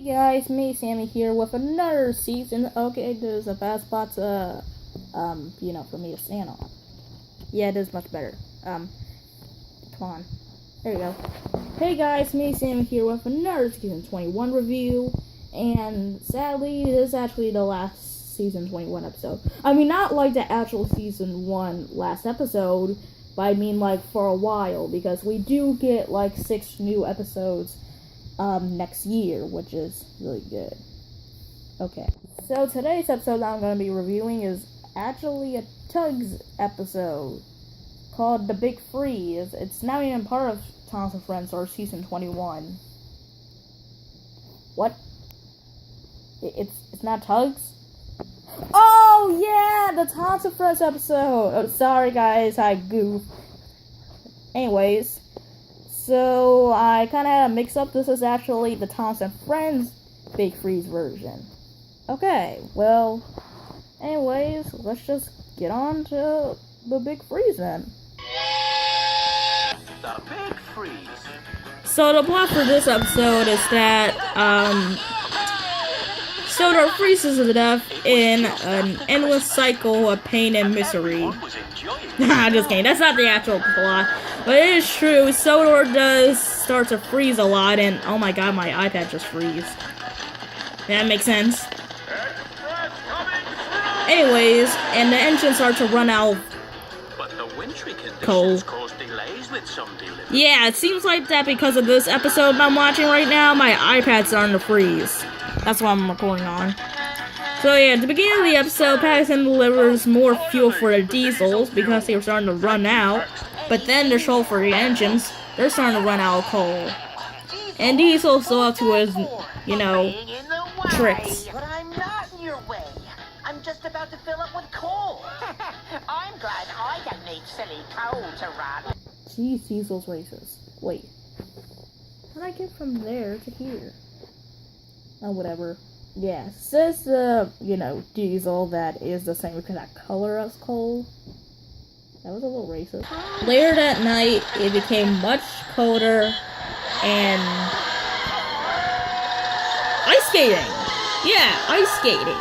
Guys, me, Sammy here with another season. Okay, there's a bad spot to, for me to stand on. Yeah, it is much better. Come on. There you go. Hey guys, me, Sammy here with another season 21 review. And sadly, this is actually the last season 21 episode. I mean, not like the actual season 1 last episode, but I mean like for a while, because we do get like 6 new episodes next year, which is really good. Okay, so today's episode that I'm going to be reviewing is actually a Tugs episode called The Big Freeze. It's not even part of Thomas and Friends or season 21. What? It's not Tugs? Oh yeah, the Thomas and Friends episode. Oh, sorry guys, I goofed. Anyways, so I kind of had a mix-up. This is actually the Thomas and Friends Big Freeze version. Okay, well, anyways, let's just get on to the Big Freeze then. The Big Freeze. So the plot for this episode is that, Soda freezes to death in an endless cycle of pain and misery. I'm just kidding, that's not the actual plot. But it is true, Sodor does start to freeze a lot, and oh my god, my iPad just freeze. That makes sense. Anyways, and the engines start to run out of coal. Yeah, it seems like that because of this episode I'm watching right now, my iPad's starting to freeze. That's what I'm recording on. So yeah, at the beginning of the episode, Patterson delivers more fuel for the diesels because they were starting to run out. But then the show for the engines, they're starting to run out of coal. And Diesel's still up to his, tricks. But I'm not in your way. I'm just about to fill up with coal. I'm glad I don't need silly coal to run. Jeez, Diesel's racist. Wait. How did I get from there to here? Oh, whatever. Yeah, says Diesel that is the same exact color as coal. That was a little racist. Later that night, it became much colder and ice skating. Yeah, ice skating.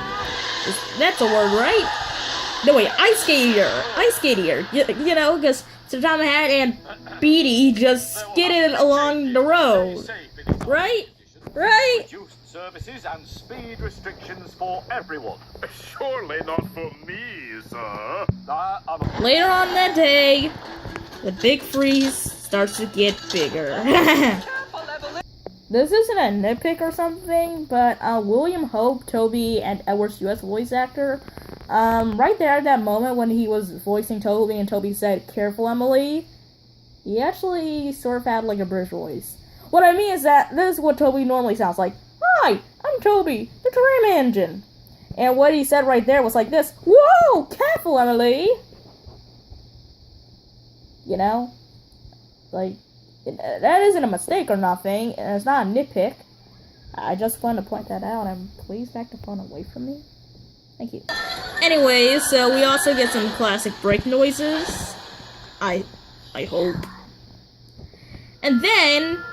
That's a word, right? No, wait, ice skatier. Because Sir Hat and Beatty just skidded along the road. Right? Reduced services and speed restrictions for everyone. Surely not for me, sir. Later on that day, the Big Freeze starts to get bigger. This isn't a nitpick or something, but William Hope, Toby, and Edward's U.S. voice actor, right there at that moment when he was voicing Toby and Toby said, "Careful, Emily," he actually sort of had like a British voice. What I mean is that this is what Toby normally sounds like. "Hi, I'm Toby, the tram engine." And what he said right there was like this. "Whoa, careful, Emily." That isn't a mistake or nothing, and it's not a nitpick. I just wanted to point that out, and please back the phone away from me. Thank you. Anyways, so we also get some classic brake noises. I hope. And then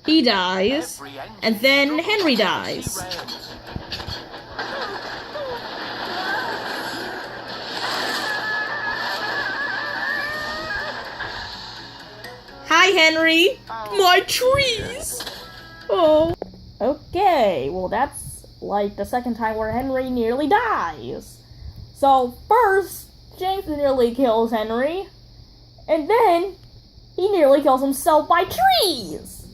he dies, and then Henry dies. Hi, Henry! My trees! Oh. Okay, well that's like the second time where Henry nearly dies. So first, James nearly kills Henry, and then he nearly kills himself by trees!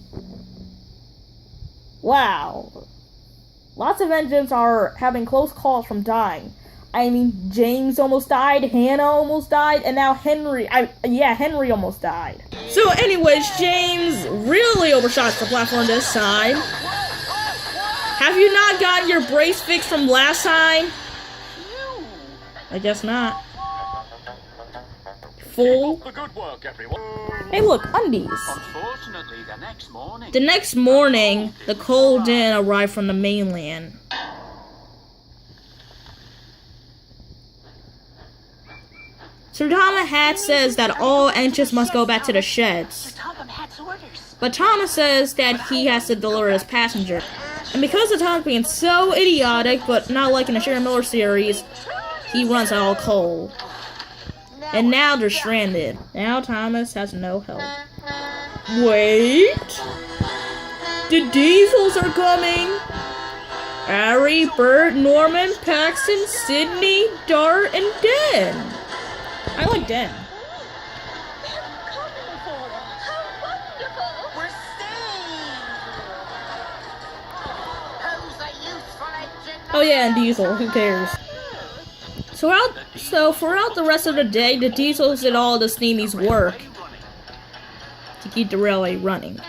Wow. Lots of engines are having close calls from dying. I mean, James almost died, Hannah almost died, and now Henry almost died. So anyways, James really overshot the platform this time. Have you not gotten your brace fixed from last time? I guess not. Fool. Good work, everyone. Hey look, undies. Unfortunately, The next morning, the coal didn't arrive from the mainland. Sir Thomas Hat says that all engines must go back to the sheds. But Thomas says that he has to deliver his passenger. And because of Thomas being so idiotic, but not like in the Sharon Miller series, he runs out of coal. And now they're stranded. Now Thomas has no help. Wait! The Diesels are coming! Harry, Bert, Norman, Paxton, Sydney, Dart, and Den. I like Den. We're saved! Oh yeah, and Diesel, who cares? So throughout the rest of the day, the Diesels did all the Steamies work to keep the railway running.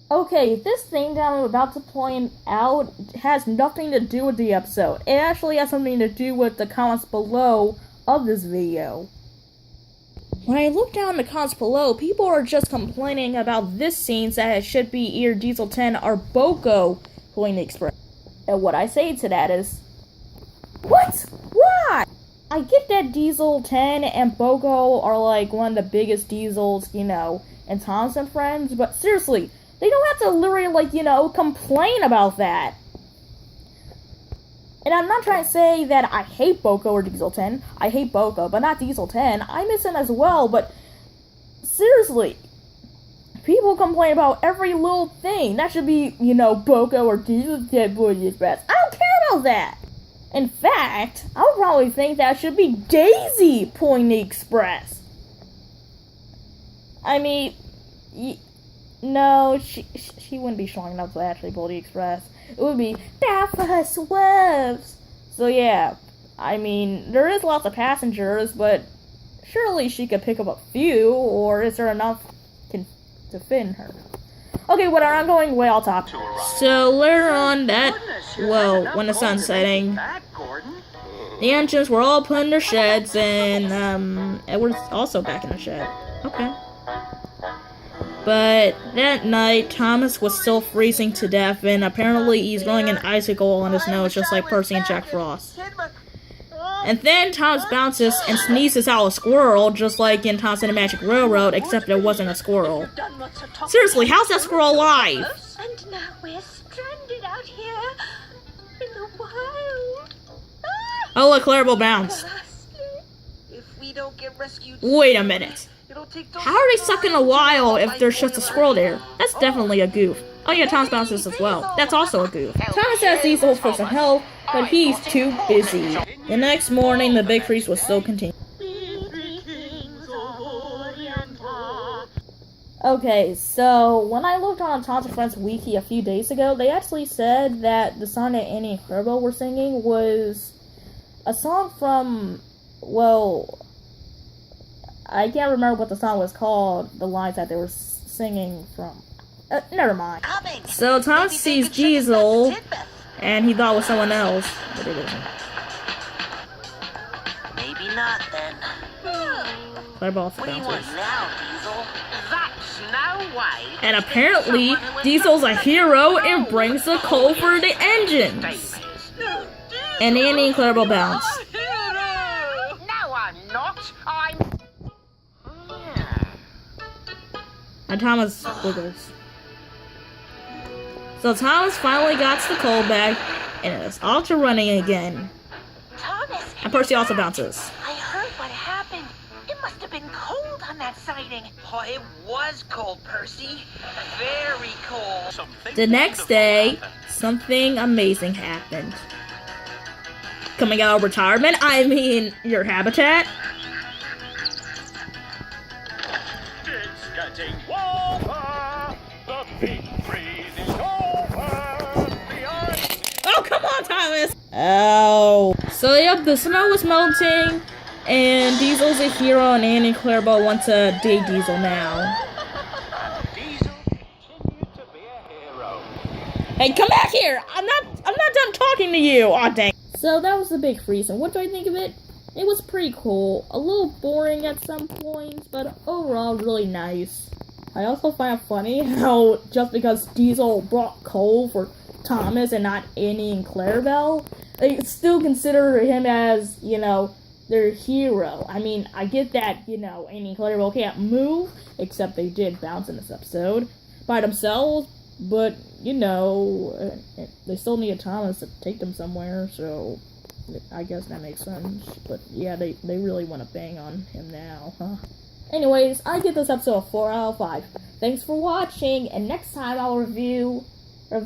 Okay, this thing that I'm about to point out has nothing to do with the episode. It actually has something to do with the comments below of this video. When I look down the comments below, people are just complaining about this scene that it should be either Diesel 10 or Boko pulling the express. And what I say to that is, what? Why? I get that Diesel 10 and Boko are like one of the biggest Diesels, you know, and Thomas and Friends, but seriously, they don't have to literally, like, you know, complain about that. And I'm not trying to say that I hate Boko or Diesel 10. I hate Boko, but not Diesel 10. I miss him as well, but seriously, people complain about every little thing. That should be, you know, Boko or Diesel 10 pulling the express. I don't care about that. In fact, I would probably think that should be Daisy pulling the express. I mean, no, she wouldn't be strong enough to actually pull the express. It would be bad for her swerves. So yeah, I mean, there is lots of passengers, but surely she could pick up a few, or is there enough to fit in her? Okay, whatever, I'm going way off topic. So later on when the sun's setting, the engines were all put in their sheds, and Edward's also back in the shed. Okay. But that night, Thomas was still freezing to death, and apparently he's growing an icicle on his nose, just like Percy and Jack Frost. And then Thomas bounces and sneezes out a squirrel, just like in Thomas and the Magic Railroad, except it wasn't a squirrel. Seriously, how's that squirrel alive? And now we're stranded out here in the wild. Oh, look, Clarabelle bounced. If we don't get rescued, Wait a minute. How are they stuck in a while if there's just a squirrel there? That's definitely a goof. Oh yeah, Thomas bounces as well. That's also a goof. Thomas asks Diesel for some help, but he's too busy. The next morning, the big freeze was still continuing. Okay, so when I looked on Thomas and Friends Wiki a few days ago, they actually said that the song that Annie and Clarabelle were singing was a song from, well, I can't remember what the song was called, the lines that they were singing from. Never mind. So Thomas sees Diesel, and he thought it was someone else, but it isn't. Maybe not then. Clarabelle also What do you want bounces. now, Diesel? That's no way. And apparently, Diesel's a hero and brings the coal for the engines. And Annie and Clarabelle bounce. No, I'm not. I'm... And Thomas wiggles. So Thomas finally got the coal bag, and it's off to running again. Thomas, And Percy also bounces. I heard what happened. It must have been cold on that sighting. Oh, it was cold, Percy. Very cold. The next day, something amazing happened. Coming out of retirement, I mean, your habitat. It's getting warmer. The big freeze is over. The ice Oh, come on, Thomas! Oh. So, yep, the snow was melting, and Diesel's a hero, and Annie and Clarabelle want to date Diesel now. Diesel continued to be a hero. Hey, come back here! I'm not done talking to you! Aw, dang. So, that was the big freeze, and what do I think of it? It was pretty cool. A little boring at some points, but overall really nice. I also find it funny how just because Diesel brought coal for Thomas and not Annie and Clarabelle, they still consider him as, you know, their hero. I mean, I get that, you know, Annie and Clarabelle can't move, except they did bounce in this episode by themselves, but, you know, they still need Thomas to take them somewhere, so I guess that makes sense. But yeah, they really want to bang on him now, huh? Anyways, I give this episode a 4 out of 5. Thanks for watching, and next time I'll review, this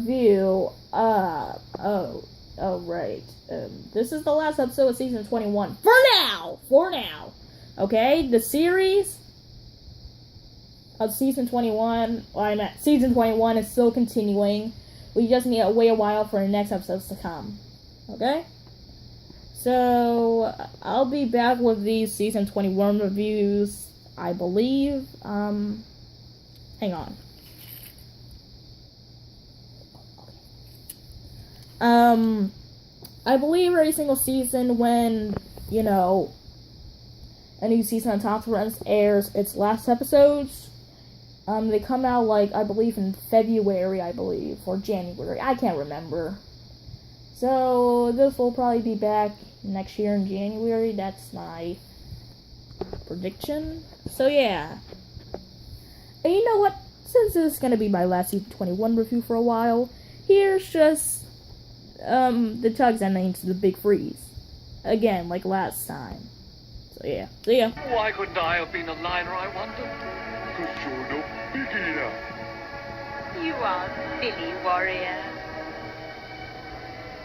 is the last episode of season 21. For now! Okay, the series of season 21, season 21 is still continuing. We just need to wait a while for the next episodes to come. Okay? So, I'll be back with these season 21 reviews, I believe. Hang on. I believe every single season when, you know, a new season of Top Friends airs its last episodes, they come out, like, I believe in February, or January, I can't remember. So, this will probably be back next year in January, that's my prediction. So, yeah. And you know what? Since this is going to be my last season 21 review for a while, here's just, the tugs ending to the big freeze. Again, like last time. So, yeah. See ya. Why couldn't I have been a liner, I wonder? Cause you're no big enough. You are silly, warrior.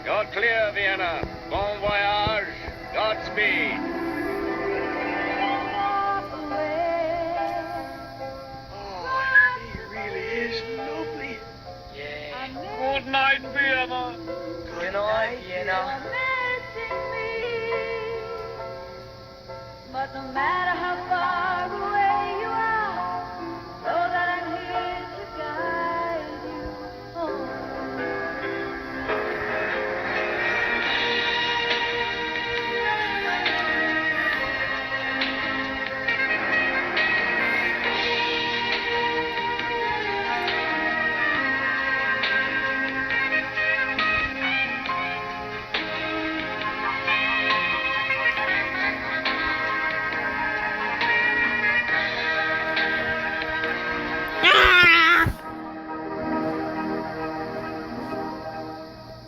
You're clear, Vienna. Bon voyage. Godspeed. Oh, he really is lovely. Yeah. Good night, Vienna. Good night, Vienna. But no matter how far